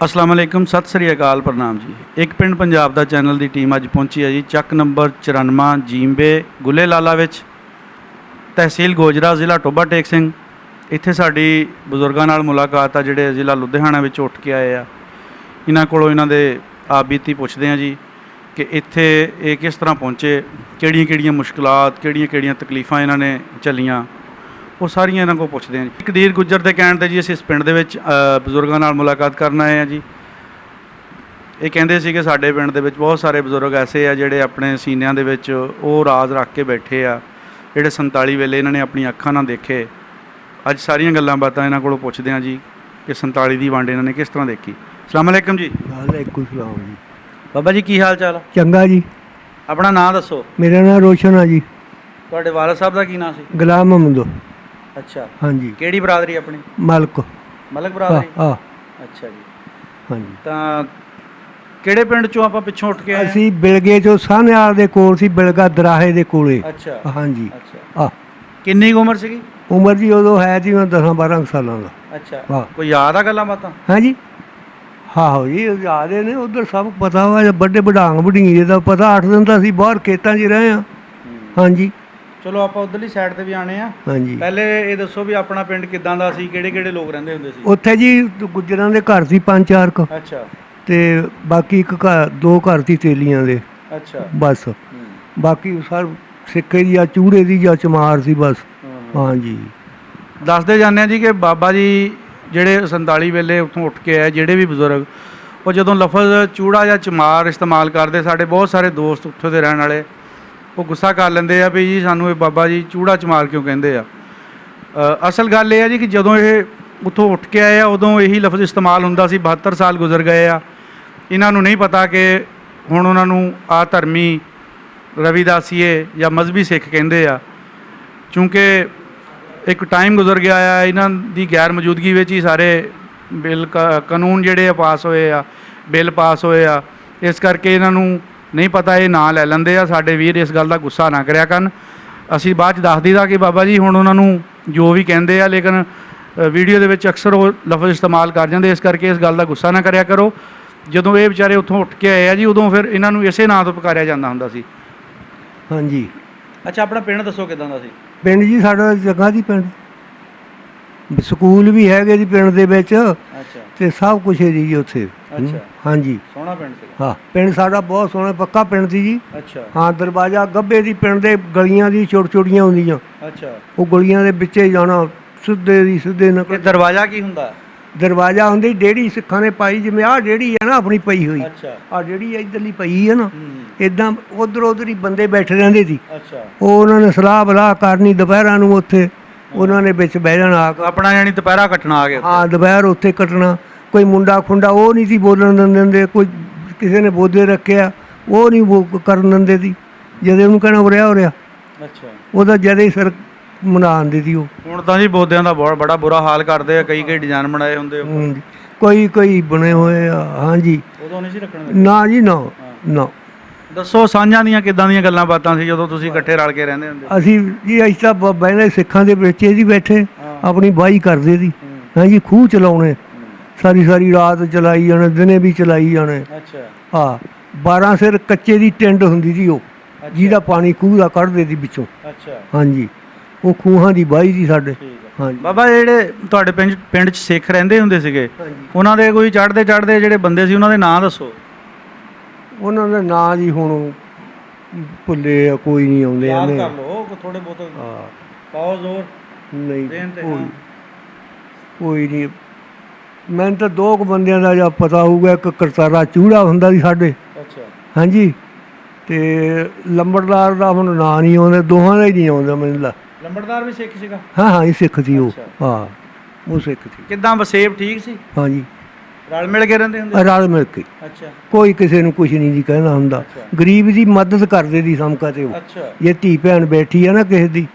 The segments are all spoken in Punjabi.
अस्सलाम वालेकुम, सत श्री अकाल, प्रणाम जी। एक पिंड पंजाब दा चैनल की टीम अज पहुंची है जी ਚੱਕ नंबर 94 ਜੀਂਬੇ ਗੁੱਲੇ ਲਾਲਾ ਵਿੱਚ, तहसील गोजरा, ਜ਼ਿਲ੍ਹਾ ਟੋਬਾ ਟੇਕ ਸਿੰਘ। ਇੱਥੇ ਸਾਡੀ ਬਜ਼ੁਰਗਾਂ ਨਾਲ ਮੁਲਾਕਾਤ ਆ ਜਿਹੜੇ ਜ਼ਿਲ੍ਹਾ ਲੁਧਿਆਣਾ ਵਿੱਚ ਉੱਠ ਕੇ ਆਏ ਆ। ਇਹਨਾਂ ਕੋਲੋਂ ਇਹਨਾਂ ਦੇ ਆਪ ਬੀਤੀ ਪੁੱਛਦੇ ਆ ਜੀ ਕਿ ਇੱਥੇ ਇਹ ਕਿਸ ਤਰ੍ਹਾਂ ਪਹੁੰਚੇ, ਕਿਹੜੀਆਂ ਮੁਸ਼ਕਲਾਤ, ਕਿਹੜੀਆਂ ਤਕਲੀਫਾਂ ਇਹਨਾਂ ਨੇ ਝੱਲੀਆਂ, ਉਹ ਸਾਰੀਆਂ ਇਹਨਾਂ ਕੋਲ ਪੁੱਛਦੇ ਹਾਂ ਜੀ। ਕਦੀਰ ਗੁੱਜਰ ਦੇ ਕਹਿਣ 'ਤੇ ਜੀ ਅਸੀਂ ਇਸ ਪਿੰਡ ਦੇ ਵਿੱਚ ਬਜ਼ੁਰਗਾਂ ਨਾਲ ਮੁਲਾਕਾਤ ਕਰਨ ਆਏ ਹਾਂ ਜੀ। ਇਹ ਕਹਿੰਦੇ ਸੀ ਕਿ ਸਾਡੇ ਪਿੰਡ ਦੇ ਵਿੱਚ ਬਹੁਤ ਸਾਰੇ ਬਜ਼ੁਰਗ ਐਸੇ ਆ ਜਿਹੜੇ ਆਪਣੇ ਸੀਨਿਆਂ ਦੇ ਵਿੱਚ ਉਹ ਰਾਜ਼ ਰੱਖ ਕੇ ਬੈਠੇ ਆ, ਜਿਹੜੇ 47 ਵੇਲੇ ਇਹਨਾਂ ਨੇ ਆਪਣੀਆਂ ਅੱਖਾਂ ਨਾਲ ਦੇਖੇ। ਅੱਜ ਸਾਰੀਆਂ ਗੱਲਾਂ ਬਾਤਾਂ ਇਹਨਾਂ ਕੋਲੋਂ ਪੁੱਛਦੇ ਹਾਂ ਜੀ ਕਿ 47 ਦੀ ਵੰਡ ਇਹਨਾਂ ਨੇ ਕਿਸ ਤਰ੍ਹਾਂ ਦੇਖੀ। ਅਸਲਾਮ ਵਾਲੇਕੁਮ ਜੀ। ਵਾਲੇਕੁਮ ਸਲਾਮ ਜੀ। ਬਾਬਾ ਜੀ ਕੀ ਹਾਲ ਚਾਲ? ਚੰਗਾ ਜੀ। ਆਪਣਾ ਨਾਂ ਦੱਸੋ। ਮੇਰਾ ਨਾਮ ਰੋਸ਼ਨ ਆ ਜੀ। ਤੁਹਾਡੇ ਵਾਲਦ ਸਾਹਿਬ ਦਾ ਕੀ ਨਾਂ ਸੀ? ਗੁਲਾਮ ਮੁਹੰਮਦ। ਅੱਛਾ, ਹਾਂਜੀ। ਕਿਹੜੀ ਬਰਾਦਰੀ ਆਪਣੀ? ਮਲਕ ਬਰਾਦਰੀ। ਹਾਂ। ਅੱਛਾ ਜੀ। ਹਾਂਜੀ। ਤਾਂ ਕਿਹੜੇ ਪਿੰਡ ਚੋਂ ਆਪਾਂ ਪਿੱਛੋਂ ਉੱਠ ਕੇ ਆਏ? ਅਸੀਂ ਬਿਲਗੇ ਚੋਂ ਸਾਹਨੇਵਾਲ ਦੇ ਕੋਲ ਸੀ, ਬਿਲਗਾ ਦਰਾਹੇ ਦੇ ਕੋਲੇ। ਅੱਛਾ। ਹਾਂਜੀ। ਅੱਛਾ। ਕਿੰਨੀ ਕੁ ਉਮਰ ਸੀਗੀ? ਉਮਰ ਜੀ ਉਦੋਂ ਹੈ ਜੀ 10-12 ਸਾਲਾਂ ਦਾ। ਅੱਛਾ। ਕੋਈ ਯਾਦ ਆ ਗੱਲਾਂ ਬਾਤਾਂ? ਹਾਂਜੀ ਹਾਂ ਜੀ, ਯਾਦ ਨੇ। ਉਧਰ ਸਭ ਪਤਾ ਵਾ, ਵੱਡੇ ਵਡਾਂਗ ਵਡੀਂਗੇ ਦਾ ਪਤਾ। 8 ਦਿਨ ਤਾਂ ਅਸੀਂ ਬਾਹਰ ਖੇਤਾਂ 'ਚ ਰਹੇ ਹਾਂ। ਹਾਂਜੀ। ਚਲੋ ਆਪਾਂ ਉਧਰਲੀ ਸਾਈਡ ਤੇ ਵੀ ਆਣੇ ਆ। ਹਾਂਜੀ। ਪਹਿਲੇ ਇਹ ਦੱਸੋ ਵੀ ਆਪਣਾ ਪਿੰਡ ਕਿੱਦਾਂ ਦਾ ਸੀ, ਕਿਹੜੇ ਲੋਕ ਰਹਿੰਦੇ ਹੁੰਦੇ ਸੀ ਉੱਥੇ ਜੀ? ਗੁੱਜਰਾਂ ਦੇ ਘਰ ਸੀ 5-4 ਕੁ, ਅੱਛਾ। ਤੇ ਬਾਕੀ ਇੱਕ ਘਰ, 2 ਘਰ ਸੀ ਤੇਲੀਆਂ ਦੇ। ਅੱਛਾ। ਬਸ ਬਾਕੀ ਸਰ ਸਿੱਕੇ ਦੀ ਜਾਂ ਚੂੜੇ ਦੀ ਜਾਂ ਚਮਾਰ ਸੀ ਬਸ। ਹਾਂਜੀ। ਦੱਸਦੇ ਜਾਂਦੇ ਆ ਜੀ ਕਿ ਬਾਬਾ ਜੀ ਜਿਹੜੇ 47 ਵੇਲੇ ਉੱਥੋਂ ਉੱਠ ਕੇ ਆਏ, ਜਿਹੜੇ ਵੀ ਬਜ਼ੁਰਗ, ਉਹ ਜਦੋਂ ਲਫ਼ਜ਼ ਚੂੜਾ ਜਾਂ ਚਮਾਰ ਇਸਤੇਮਾਲ ਕਰਦੇ, ਸਾਡੇ ਬਹੁਤ ਸਾਰੇ ਦੋਸਤ ਉੱਥੋਂ ਦੇ ਰਹਿਣ ਵਾਲੇ ਉਹ ਗੁੱਸਾ ਕਰ ਲੈਂਦੇ ਆ ਵੀ ਜੀ ਸਾਨੂੰ ਇਹ ਬਾਬਾ ਜੀ ਚੂੜਾ ਚਮਾਰ ਕਿਉਂ ਕਹਿੰਦੇ ਆ। ਅਸਲ ਗੱਲ ਇਹ ਆ ਜੀ ਕਿ ਜਦੋਂ ਇਹ ਉੱਥੋਂ ਉੱਠ ਕੇ ਆਏ ਆ ਉਦੋਂ ਇਹੀ ਲਫ਼ਜ਼ ਇਸਤੇਮਾਲ ਹੁੰਦਾ ਸੀ। 72 ਸਾਲ ਗੁਜ਼ਰ ਗਏ ਆ, ਇਹਨਾਂ ਨੂੰ ਨਹੀਂ ਪਤਾ ਕਿ ਹੁਣ ਉਹਨਾਂ ਨੂੰ ਆ ਧਰਮੀ ਰਵੀਦਾਸੀਏ ਜਾਂ ਮਜ਼ਹਬੀ ਸਿੱਖ ਕਹਿੰਦੇ ਆ। ਕਿਉਂਕਿ ਇੱਕ ਟਾਈਮ ਗੁਜ਼ਰ ਗਿਆ ਆ, ਇਹਨਾਂ ਦੀ ਗੈਰ ਮੌਜੂਦਗੀ ਵਿੱਚ ਹੀ ਸਾਰੇ ਬਿੱਲ ਕਾਨੂੰਨ ਜਿਹੜੇ ਆ ਪਾਸ ਹੋਏ ਆ, ਬਿੱਲ ਪਾਸ ਹੋਏ ਆ। ਇਸ ਕਰਕੇ ਇਹਨਾਂ ਨੂੰ ਨਹੀਂ ਪਤਾ, ਇਹ ਨਾਂ ਲੈ ਲੈਂਦੇ ਆ। ਸਾਡੇ ਵੀਰ ਇਸ ਗੱਲ ਦਾ ਗੁੱਸਾ ਨਾ ਕਰਿਆ ਕਰਨ, ਅਸੀਂ ਬਾਅਦ 'ਚ ਦੱਸ ਦਈਦਾ ਕਿ ਬਾਬਾ ਜੀ ਹੁਣ ਉਹਨਾਂ ਨੂੰ ਜੋ ਵੀ ਕਹਿੰਦੇ ਆ, ਲੇਕਿਨ ਵੀਡੀਓ ਦੇ ਵਿੱਚ ਅਕਸਰ ਉਹ ਲਫ਼ਜ਼ ਇਸਤੇਮਾਲ ਕਰ ਜਾਂਦੇ। ਇਸ ਕਰਕੇ ਇਸ ਗੱਲ ਦਾ ਗੁੱਸਾ ਨਾ ਕਰਿਆ ਕਰੋ। ਜਦੋਂ ਇਹ ਵਿਚਾਰੇ ਉੱਥੋਂ ਉੱਠ ਕੇ ਆਏ ਆ ਜੀ, ਉਦੋਂ ਫਿਰ ਇਹਨਾਂ ਨੂੰ ਇਸੇ ਨਾਂ ਤੋਂ ਪੁਕਾਰਿਆ ਜਾਂਦਾ ਹੁੰਦਾ ਸੀ। ਹਾਂਜੀ। ਅੱਛਾ, ਆਪਣਾ ਪਿੰਡ ਦੱਸੋ ਕਿੱਦਾਂ ਦਾ ਸੀ? ਪਿੰਡ ਜੀ ਸਾਡਾ ਜਗ੍ਹਾ ਦੀ ਪਿੰਡ, ਸਕੂਲ ਵੀ ਹੈਗੇ ਜੀ ਪਿੰਡ ਦੇ ਵਿੱਚ। ਅੱਛਾ। ਤੇ ਸਭ ਕੁਛ ਹੈ ਜੀ ਉੱਥੇ। ਅੱਛਾ। ਹਾਂਜੀ। ਸੋਹਣਾ ਪਿੰਡ ਸੀ? ਹਾਂ, ਪਿੰਡ ਸਾਡਾ ਬਹੁਤ ਸੋਹਣਾ ਪੱਕਾ ਪਿੰਡ ਸੀ ਜੀ। ਅੱਛਾ। ਹਾਂ, ਦਰਵਾਜ਼ਾ ਗੱਭੇ ਦੀ ਪਿੰਡ ਦੇ ਗਲੀਆਂ ਦੀ ਛੋਟੀਆਂ ਹੁੰਦੀਆਂ। ਅੱਛਾ। ਉਹ ਗਲੀਆਂ ਦੇ ਵਿੱਚੇ ਜਾਣਾ, ਸਿੱਧੇ ਨਿਕਲ। ਦਰਵਾਜ਼ਾ ਕੀ ਹੁੰਦਾ? ਦਰਵਾਜ਼ਾ ਹੁੰਦੀ ਡੇੜੀ ਸਿੱਖਾਂ ਨੇ ਪਾਈ, ਜਿਵੇਂ ਆਹ ਡੇੜੀ ਹੈ ਨਾ ਆਪਣੀ ਪਈ ਹੋਈ। ਅੱਛਾ। ਆਹ ਡੇੜੀ ਇੱਧਰਲੀ ਪਈ ਹੈ ਨਾ, ਇੱਦਾਂ ਉਧਰ ਹੀ ਬੰਦੇ ਬੈਠੇ ਰਹਿੰਦੇ ਸੀ। ਅੱਛਾ। ਉਹ ਉਹਨਾਂ ਨੇ ਸਲਾਹ ਬਲਾਹ ਕਰਨੀ ਦੁਪਹਿਰਾਂ ਨੂੰ, ਉੱਥੇ ਉਹਨਾਂ ਨੇ ਵਿੱਚ ਬਹਿ ਜਾਣਾ ਆ ਕੇ। ਆਪਣਾ ਯਾਨੀ ਦੁਪਹਿਰਾ ਕੱਟਣਾ ਆ ਗਿਆ? ਹਾਂ, ਦੁਪਹਿਰ ਉੱਥੇ ਕੱਟਣਾ। ਕੋਈ ਮੁੰਡਾ ਖੁੰਡਾ ਉਹ ਨਹੀਂ ਸੀ ਬੋਲਣ ਦਿੰਦੇ। ਕੋਈ ਕਿਸੇ ਨੇ ਬੋਦੇ ਰੱਖਿਆ ਉਹ ਨਹੀਂ ਕਰਨ ਦਿੰਦੇ ਸੀ। ਜਦੇ ਉਹਨੂੰ ਕਹਿਣਾ ਉਰਿਆ। ਅੱਛਾ। ਉਹਦਾ ਜਦੇ ਹੀ ਸਿਰ ਮਨਾ ਆਉਂਦੀ ਸੀ ਉਹ। ਹੁਣ ਤਾਂ ਜੀ ਬੋਦਿਆਂ ਦਾ ਬੜਾ ਬੁਰਾ ਹਾਲ ਕਰਦੇ ਆ, ਕਈ ਡਿਜ਼ਾਈਨ ਬਣਾਏ ਹੁੰਦੇ। ਕੋਈ ਬਣੇ ਹੋਏ ਆ। ਹਾਂਜੀ। ਉਦੋਂ ਨਹੀਂ ਸੀ ਰੱਖਣ? ਨਾ ਜੀ, ਨਾ। ਦੱਸੋ ਸਾਂਝਾਂ ਦੀਆਂ ਕਿੱਦਾਂ ਦੀਆਂ ਗੱਲਾਂ ਬਾਤਾਂ ਸੀ ਜਦੋਂ ਤੁਸੀਂ ਇਕੱਠੇ ਰਲ ਕੇ ਰਹਿੰਦੇ ਹੁੰਦੇ? ਅਸੀਂ ਜੀ ਤਾਂ ਬਹਿਨੇ ਸਿੱਖਾਂ ਦੇ ਵਿੱਚ ਜੀ ਬੈਠੇ, ਆਪਣੀ ਵਾਹੀ ਕਰਦੇ ਸੀ। ਹਾਂਜੀ। ਖੂਹ ਚਲਾਉਣੇ, ਸਾਰੀ ਰਾਤ ਚਲਾਈ ਜਾਣੇ, ਦਿਨੇ ਵੀ ਚਲਾਈ ਜਾਣੇ। ਅੱਛਾ। ਹਾਂ। 12 ਸਿਰ ਕੱਚੇ ਦੀ ਟਿੰਡ ਹੁੰਦੀ ਸੀ ਉਹ, ਜਿਹਦਾ ਪਾਣੀ ਖੂਹ ਦਾ ਕੱਢਦੇ ਸੀ ਵਿੱਚੋਂ। ਅੱਛਾ। ਹਾਂਜੀ। ਉਹ ਖੂਹਾਂ ਦੀ ਵਾਹੀ ਸੀ ਸਾਡੇ। ਹਾਂਜੀ। ਬਾਬਾ ਜਿਹੜੇ ਤੁਹਾਡੇ ਪਿੰਡ 'ਚ ਸਿੱਖ ਰਹਿੰਦੇ ਹੁੰਦੇ ਸੀਗੇ, ਉਹਨਾਂ ਦੇ ਕੋਈ ਚੜ੍ਹਦੇ ਜਿਹੜੇ ਬੰਦੇ ਸੀ, ਉਹਨਾਂ ਦੇ ਨਾਂ ਦੱਸੋ। ਉਹਨਾਂ ਦੇ ਨਾਂ ਜੀ ਹੁਣ ਭੁੱਲੇ ਆ, ਕੋਈ ਨਹੀਂ ਆਉਂਦੇ। ਯਾਦ ਕਰ ਲਓ ਥੋੜੇ ਬਹੁਤ। ਪਾਓ ਜ਼ੋਰ। ਨਹੀਂ, ਕੋਈ ਨਹੀਂ। ਮੈਨੂੰ ਤਾਂ 2 ਬੰਦਿਆਂ ਦਾ ਜਾਂ ਪਤਾ ਹੋਊਗਾ। ਇੱਕ ਕਰਤਾਰਾ ਚੂੜਾ ਹੁੰਦਾ ਸੀ ਸਾਡੇ। ਅੱਛਾ। ਹਾਂਜੀ। ਤੇ ਲੰਬੜਦਾਰ ਦਾ ਹੁਣ ਨਾਂ ਨਹੀਂ ਆਉਂਦਾ, ਦੋਹਾਂ ਦਾ ਹੀ ਨਹੀਂ ਆਉਂਦਾ ਮੈਨੂੰ। ਲੰਬੜਦਾਰ ਵੀ ਸਿੱਖ ਸੀਗਾ? ਹਾਂ, ਇਹ ਸਿੱਖ ਸੀ ਉਹ। ਹਾਂ, ਉਹ ਸਿੱਖ ਸੀ। ਕਿੱਦਾਂ ਵਸੇਬ ਠੀਕ ਸੀ? ਹਾਂਜੀ। ਰਲ ਮਿਲ ਕੇ ਰਹਿੰਦੇ ਹੁੰਦੇ? ਰਲ ਮਿਲ ਕੇ। ਅੱਛਾ। ਕੋਈ ਕਿਸੇ ਨੂੰ ਕੁਝ ਨਹੀਂ ਜੀ ਕਹਿੰਦਾ ਹੁੰਦਾ। ਗਰੀਬ ਦੀ ਮਦਦ ਕਰਦੇ ਦੀ ਸਮਕਾ ਤੇ ਉਹ। ਅੱਛਾ। ਜੇ ਧੀ ਭੈਣ ਬੈਠੀ ਆ ਨਾ ਕਿਸੇ ਦੀ,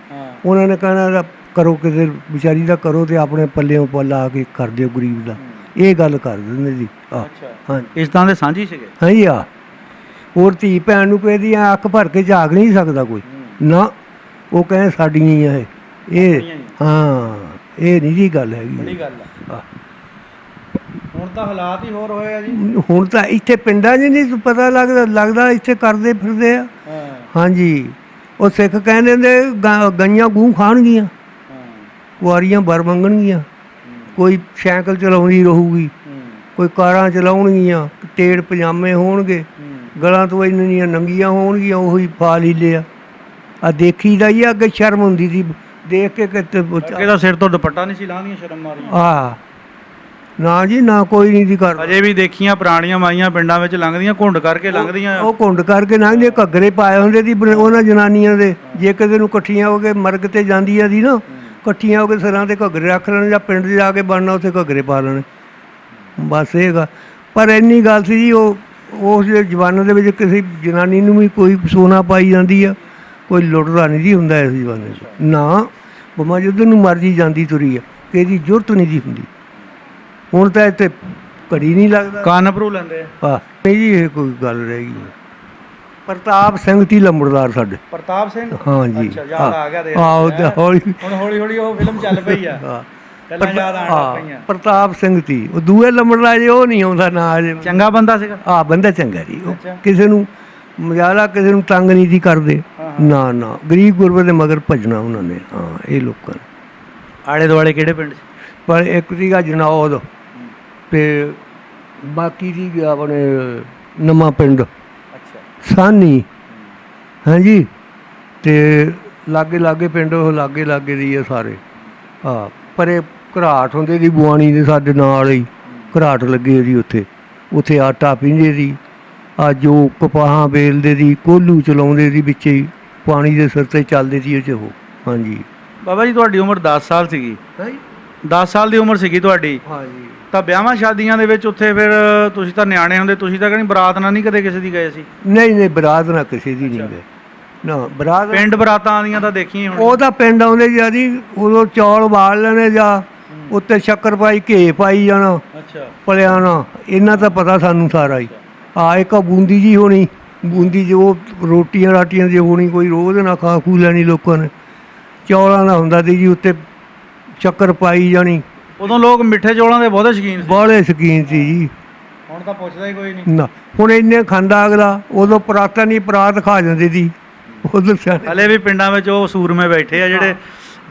ਉਹਨਾਂ ਨੇ ਕਹਿਣਾ ਕਰੋ, ਕਿਸੇ ਵਿਚਾਰੀ ਦਾ ਕਰੋ ਤੇ ਆਪਣੇ ਪੱਲਿਓਂ ਪੱਲਾ ਕੇ ਕਰ ਦਿਓ ਗਰੀਬ ਦਾ। ਇਹ ਗੱਲ ਕਰ ਦਿੰਦੇ ਜੀ। ਹਾਂ, ਇਸ ਤਰ੍ਹਾਂ ਦੇ ਸਾਂਝੀ ਸੀਗੇ? ਹਾਂਜੀ। ਹੋਰ ਧੀ ਭੈਣ ਨੂੰ ਕਿਸੇ ਦੀ ਅੱਖ ਭਰ ਕੇ ਝਾਕ ਨਹੀਂ ਸਕਦਾ ਕੋਈ ਨਾ। ਉਹ ਕਹਿੰਦੇ ਸਾਡੀਆਂ ਹੀ ਆ ਇਹ। ਹਾਂ, ਇਹ ਨਹੀਂ ਜੀ ਗੱਲ ਹੈਗੀ। ਬੜੀ ਗੱਲ ਆ। ਹੁਣ ਤਾਂ ਹਾਲਾਤ ਹੀ ਹੋਰ ਹੋਏ ਆ ਜੀ। ਹੁਣ ਤਾਂ ਇੱਥੇ ਪਿੰਡਾਂ 'ਚ ਨਹੀਂ ਪਤਾ ਲੱਗਦਾ ਇੱਥੇ ਕਰਦੇ ਫਿਰਦੇ ਆ। ਹਾਂਜੀ, ਉਹ ਸਿੱਖ ਕਹਿੰਦੇ ਹੁੰਦੇ ਗਈਆਂ ਗੂੰ ਖਾਣਗੀਆਂ, ਕੁਆਰੀਆਂ ਬਰ ਮੰਗਣਗੀਆਂ, ਕੋਈ ਸਾਈਕਲ ਚਲਾਉਂਦੀ ਰਹੂਗੀ, ਕੋਈ ਕਾਰਾਂ ਚਲਾਉਣਗੀਆਂ, ਟੇੜ ਪਜਾਮੇ ਹੋਣਗੇ, ਗਲਾਂ ਤੋਂ ਇੰਨੀਆਂ ਨੰਗੀਆਂ ਹੋਣਗੀਆਂ, ਉਹੀ ਪਾ ਲੀਲੇ ਆ ਦੇਖੀ ਦਾ ਹੀ। ਅੱਗੇ ਸ਼ਰਮ ਹੁੰਦੀ ਸੀ ਦੇਖ ਕੇ ਕਿਤੇ ਅੱਗੇ ਤਾਂ ਸਿਰ ਤੋਂ ਦੁਪੱਟਾ ਨਹੀਂ ਸੀ ਲਾਹਦੀਆਂ, ਸ਼ਰਮ ਮਾਰੀ। ਨਾ ਜੀ ਨਾ, ਕੋਈ ਨਹੀਂ ਸੀ ਕਰਦਾ। ਅਜੇ ਵੀ ਦੇਖੀਆਂ ਪੁਰਾਣੀਆਂ ਮਾਈਆਂ ਪਿੰਡਾਂ ਵਿੱਚ ਲੰਘਦੀਆਂ, ਘੁੰਡ ਕਰਕੇ ਲੰਘਦੀਆਂ। ਉਹ ਘੁੰਡ ਕਰਕੇ ਲੰਘਦੇ, ਘੱਗਰੇ ਪਾਏ ਹੁੰਦੇ ਸੀ ਉਹਨਾਂ ਜਨਾਨੀਆਂ ਦੇ। ਜੇ ਕਿਸੇ ਨੂੰ ਇਕੱਠੀਆਂ ਹੋ ਕੇ ਮਰਗ ਤੇ ਜਾਂਦੀਆਂ ਸੀ ਨਾ, ਇਕੱਠੀਆਂ ਹੋ ਕੇ ਸਿਰਾਂ ਤੇ ਘੱਗਰੇ ਰੱਖ ਲੈਣ, ਜਾਂ ਪਿੰਡ 'ਚ ਜਾ ਕੇ ਬਣਨਾ ਉੱਥੇ ਘੱਗਰੇ ਪਾ ਲੈਣੇ। ਬਸ ਇਹ ਗੱਲ। ਪਰ ਇੰਨੀ ਗੱਲ ਸੀ ਜੀ, ਉਸ ਜ਼ਮਾਨੇ ਦੇ ਵਿੱਚ ਕਿਸੇ ਜਨਾਨੀ ਨੂੰ ਵੀ ਕੋਈ ਸੋਨਾ ਪਾਈ ਜਾਂਦੀ ਆ, ਕੋਈ ਲੁੱਟਦਾ ਨਹੀਂ ਜੀ ਹੁੰਦਾ ਇਸ ਜ਼ਮਾਨੇ 'ਚ। ਨਾ, ਭਾਵੇਂ ਜਿੱਧਰ ਨੂੰ ਮਰਜੀ ਜਾਂਦੀ ਤੁਰੀ ਆ, ਕਿਸੇ ਦੀ ਜ਼ਰੂਰਤ ਨਹੀਂ ਜੀ ਹੁੰਦੀ। ਹੁਣ ਤਾਂ ਇੱਥੇ ਘੜੀ ਨਹੀਂ ਲੱਗਦਾ, ਕੰਨ ਭਰੂ ਲੈਂਦੇ ਆ। ਨਹੀਂ ਜੀ, ਇਹ ਕੋਈ ਗੱਲ ਰਹਿ ਗਈ। ਪ੍ਰਤਾਪ ਸਿੰਘ ਸੀ ਲੰਬੜਦਾਰ ਸਾਡੇ। ਪ੍ਰਤਾਪ ਸਿੰਘ? ਹਾਂ ਜੀ, ਅੱਛਾ, ਯਾਦ ਆ ਗਿਆ। ਹੌਲੀ ਹੁਣ ਹੌਲੀ ਹੌਲੀ ਉਹ ਫਿਲਮ ਚੱਲ ਪਈ ਆ, ਗੱਲਾਂ ਯਾਦ ਆਣ ਲੱਗ ਪਈਆਂ। ਪ੍ਰਤਾਪ ਸਿੰਘ ਸੀ ਉਹ। ਦੂਏ ਲੰਬੜਦਾਰ ਜੇ ਉਹ ਨਹੀਂ ਆਉਂਦਾ ਨਾ ਅਜੇ। ਚੰਗਾ ਬੰਦਾ ਸੀਗਾ। ਬੰਦਾ ਚੰਗਾ ਜੀ, ਉਹ ਕਿਸੇ ਨੂੰ ਮਜ਼ਾਲਾ, ਕਿਸੇ ਨੂੰ ਤੰਗ ਨਹੀਂ ਸੀ ਕਰਦੇ। ਨਾ ਨਾ, ਗਰੀਬ ਗੁਰਬੇ ਦੇ ਮਗਰ ਭੱਜਣਾ ਉਹਨਾਂ ਨੇ। ਇਹ ਲੋਕਾਂ ਨੇ। ਆਲੇ ਦੁਆਲੇ ਕਿਹੜੇ ਪਿੰਡ 'ਚ? ਪਰ ਇੱਕ ਸੀਗਾ ਜਨੌਦ, ਤੇ ਬਾਕੀ ਸੀ ਆਪਣੇ ਨਵਾਂ ਪਿੰਡ, ਸਾਨੀ। ਹਾਂਜੀ, ਤੇ ਲਾਗੇ ਪਿੰਡ ਉਹ ਲਾਗੇ ਦੀ ਆ ਸਾਰੇ। ਪਰੇ ਘਰਾਟ ਹੁੰਦੇ ਸੀ ਬੁਆਣੀ ਦੇ ਸਾਡੇ ਨਾਲ ਹੀ, ਘਰਾਟ ਲੱਗੇ ਜੀ ਉੱਥੇ ਆਟਾ ਪੀਂਦੇ ਸੀ। ਜੋ ਕਪਾਹਾਂ ਵੇਲਦੇ ਸੀ, ਕੋਹਲੂ ਚਲਾਉਂਦੇ ਸੀ, ਵਿੱਚ ਹੀ ਪਾਣੀ ਦੇ ਸਿਰ 'ਤੇ ਚੱਲਦੇ ਸੀ ਉਹ। ਹਾਂਜੀ ਬਾਬਾ ਜੀ, ਤੁਹਾਡੀ ਉਮਰ 10 ਸਾਲ ਸੀਗੀ। 10 ਸਾਲ ਦੀ ਉਮਰ ਸੀਗੀ ਤੁਹਾਡੀ। ਹਾਂਜੀ, ਤਾਂ ਵਿਆਹਾਂ ਸ਼ਾਦੀਆਂ ਦੇ ਵਿੱਚ ਉੱਥੇ ਫਿਰ ਤੁਸੀਂ ਤਾਂ ਨਿਆਣੇ ਹੁੰਦੇ, ਤੁਸੀਂ ਤਾਂ ਕਹਿੰਦੇ ਬਰਾਤ ਨਾਲ ਨਹੀਂ ਕਦੇ ਕਿਸੇ ਦੀ ਗਏ ਸੀ? ਨਹੀਂ, ਬਰਾਤ ਨਾਲ ਕਿਸੇ ਦੀ ਨਹੀਂ ਗਏ ਨਾ। ਬਰਾਤ ਪਿੰਡ ਬਰਾਤਾਂ ਆਉਂਦੀਆਂ ਤਾਂ ਦੇਖੀਆਂ ਹੁਣ। ਉਹ ਤਾਂ ਪਿੰਡ ਆਉਂਦੇ ਜੀ, ਉਦੋਂ ਚੌਲ ਬਾਲ ਲੈਣੇ, ਜਾਂ ਉੱਤੇ ਸ਼ੱਕਰ ਪਾਈ, ਘੇ ਪਾਈ ਜਾਣਾ, ਪਲਿਆ ਨਾ। ਇਹਨਾਂ ਤਾਂ ਪਤਾ ਸਾਨੂੰ ਸਾਰਾ ਹੀ। ਇੱਕ ਬੂੰਦੀ ਜੀ ਹੋਣੀ, ਬੂੰਦੀ ਜੋ ਰੋਟੀਆਂ ਰਾਟੀਆਂ ਦੀ ਹੋਣੀ, ਕੋਈ ਰੋਜ਼ ਨਾ ਖਾ ਖੂ ਲੈਣੀ ਲੋਕਾਂ ਨੇ। ਚੌਲਾਂ ਦਾ ਹੁੰਦਾ ਸੀ ਜੀ, ਉੱਤੇ ਸ਼ੱਕਰ ਪਾਈ ਜਾਣੀ। ਉਦੋਂ ਲੋਕ ਮਿੱਠੇ ਚੌਲਾਂ ਦੇ ਬਹੁਤੇ ਸ਼ੌਕੀਨ ਸੀ। ਬਾਹਲੇ ਸ਼ੌਕੀਨ ਸੀ ਜੀ। ਹੁਣ ਤਾਂ ਪੁੱਛਦਾ ਹੀ ਕੋਈ ਨਹੀਂ ਨਾ। ਹੁਣ ਇੰਨੇ ਖਾਂਦਾ ਅਗਲਾ। ਉਦੋਂ ਪਰਾਤਾਂ ਨਹੀਂ, ਪਰਾਤ ਖਾ ਜਾਂਦੇ ਸੀ ਉਦੋਂ। ਹਲੇ ਵੀ ਪਿੰਡਾਂ ਵਿੱਚ ਉਹ ਸੂਰਮੇ ਬੈਠੇ ਆ ਜਿਹੜੇ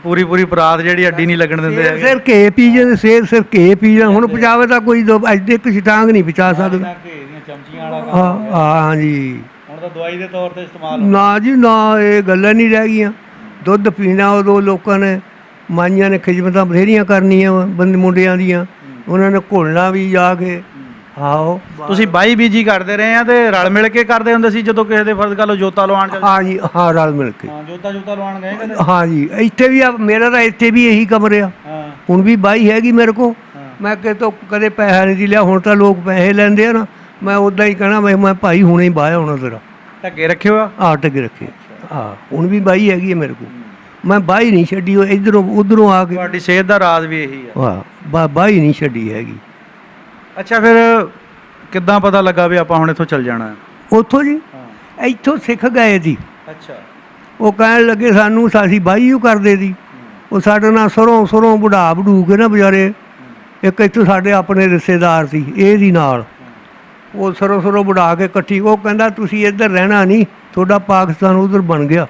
ਪੂਰੀ ਪਰਾਤ ਜਿਹੜੀ ਅੱਡੀ ਨਹੀਂ ਲੱਗਣ ਦਿੰਦੇ ਹੈਗੇ। ਸਿਰ ਘੇ ਪੀ ਜਾਂਦੇ, ਸਿਰ ਘੇ ਪੀ ਜਾਣ। ਹੁਣ ਪਚਾਵੇ ਤਾਂ ਕੋਈ ਅੱਜ ਇੱਕ ਛਟਾਂਗ ਨਹੀਂ ਪਚਾ ਸਕਦਾ। ਹਾਂਜੀ, ਹੁਣ ਤਾਂ ਦਵਾਈ ਦੇ ਤੌਰ ਤੇ ਇਸਤੇਮਾਲ। ਨਾ ਜੀ ਨਾ, ਇਹ ਗੱਲਾਂ ਨਹੀਂ ਰਹਿ ਗਈਆਂ। ਦੁੱਧ ਪੀਣਾ ਉਦੋਂ ਲੋਕਾਂ ਨੇ, ਮਾਈਆਂ ਨੇ ਖਿਦਮਤਾਂ ਬਥੇਰੀਆਂ ਕਰਨੀਆਂ ਬੰਦੇ ਮੁੰਡਿਆਂ ਦੀਆਂ, ਉਹਨਾਂ ਨੇ ਘੁਲਣਾ ਵੀ ਜਾ ਕੇ। ਤੁਸੀਂ ਬਾਈ ਬੀਜੀ ਕਰਦੇ ਰਹੇ ਆ, ਤੇ ਰਲ ਮਿਲ ਕੇ ਕਰਦੇ ਹੁੰਦੇ ਸੀ ਜਦੋਂ ਕਿਸੇ ਦੇ ਫਰਜ਼ ਕਰ ਲਓ ਜੋਤਾ ਲਵਾਉਣ ਚੱਲ? ਹਾਂਜੀ, ਰਲ ਮਿਲ ਕੇ। ਜੋਤਾ ਲਵਾਉਣ ਗਏ ਕਦੇ? ਹਾਂਜੀ, ਇੱਥੇ ਵੀ ਮੇਰਾ ਤਾਂ ਇੱਥੇ ਵੀ ਇਹੀ ਕੰਮ ਰਿਹਾ। ਹੁਣ ਵੀ ਬਾਈ ਹੈਗੀ ਮੇਰੇ ਕੋਲ। ਮੈਂ ਕਿਤੋਂ ਕਦੇ ਪੈਸਾ ਨਹੀਂ ਸੀ ਲਿਆ। ਹੁਣ ਤਾਂ ਲੋਕ ਪੈਸੇ ਲੈਂਦੇ ਆ ਨਾ, ਮੈਂ ਉੱਦਾਂ ਹੀ ਕਹਿਣਾ ਮੈਂ ਭਾਈ ਹੁਣੇ ਹੀ ਬਾਹਰ ਆਉਣਾ ਤੇਰਾ। ਢੱਗੇ ਰੱਖੇ ਹੋਆ? ਢੱਗੇ ਰੱਖੇ। ਹੁਣ ਵੀ ਬਾਈ ਹੈਗੀ ਹੈ ਮੇਰੇ ਕੋਲ। ਮੈਂ ਬਾਈ ਨਹੀਂ ਛੱਡੀ, ਉਹ ਇੱਧਰੋਂ ਉੱਧਰੋਂ ਆ ਕੇ। ਤੁਹਾਡੀ ਸਿਹਤ ਦਾ ਰਾਜ਼ ਵੀ ਇਹੀ ਆ। ਬਾਈ ਨਹੀਂ ਛੱਡੀ ਹੈਗੀ। ਅੱਛਾ, ਫਿਰ ਕਿੱਦਾਂ ਪਤਾ ਲੱਗਾ ਵੀ ਆਪਾਂ ਹੁਣ ਇੱਥੋਂ ਚੱਲ ਜਾਣਾ ਹੈ? ਉੱਥੋਂ ਜੀ, ਇੱਥੋਂ ਸਿੱਖ ਗਏ ਸੀ। ਅੱਛਾ। ਉਹ ਕਹਿਣ ਲੱਗੇ ਸਾਨੂੰ, ਅਸੀਂ ਬਾਈ ਉਹ ਕਰਦੇ ਸੀ। ਉਹ ਸਾਡੇ ਨਾਲ ਸਰੋਂ ਵਢੂ ਕੇ ਨਾ ਵਿਚਾਰੇ, ਇੱਕ ਇੱਥੋਂ ਸਾਡੇ ਆਪਣੇ ਰਿਸ਼ਤੇਦਾਰ ਸੀ ਇਹਦੀ ਨਾਲ, ਉਹ ਸਰੋਂ ਵਢਾ ਕੇ ਇਕੱਠੀ। ਉਹ ਕਹਿੰਦਾ ਤੁਸੀਂ ਇੱਧਰ ਰਹਿਣਾ ਨਹੀਂ, ਤੁਹਾਡਾ ਪਾਕਿਸਤਾਨ ਉਧਰ ਬਣ ਗਿਆ।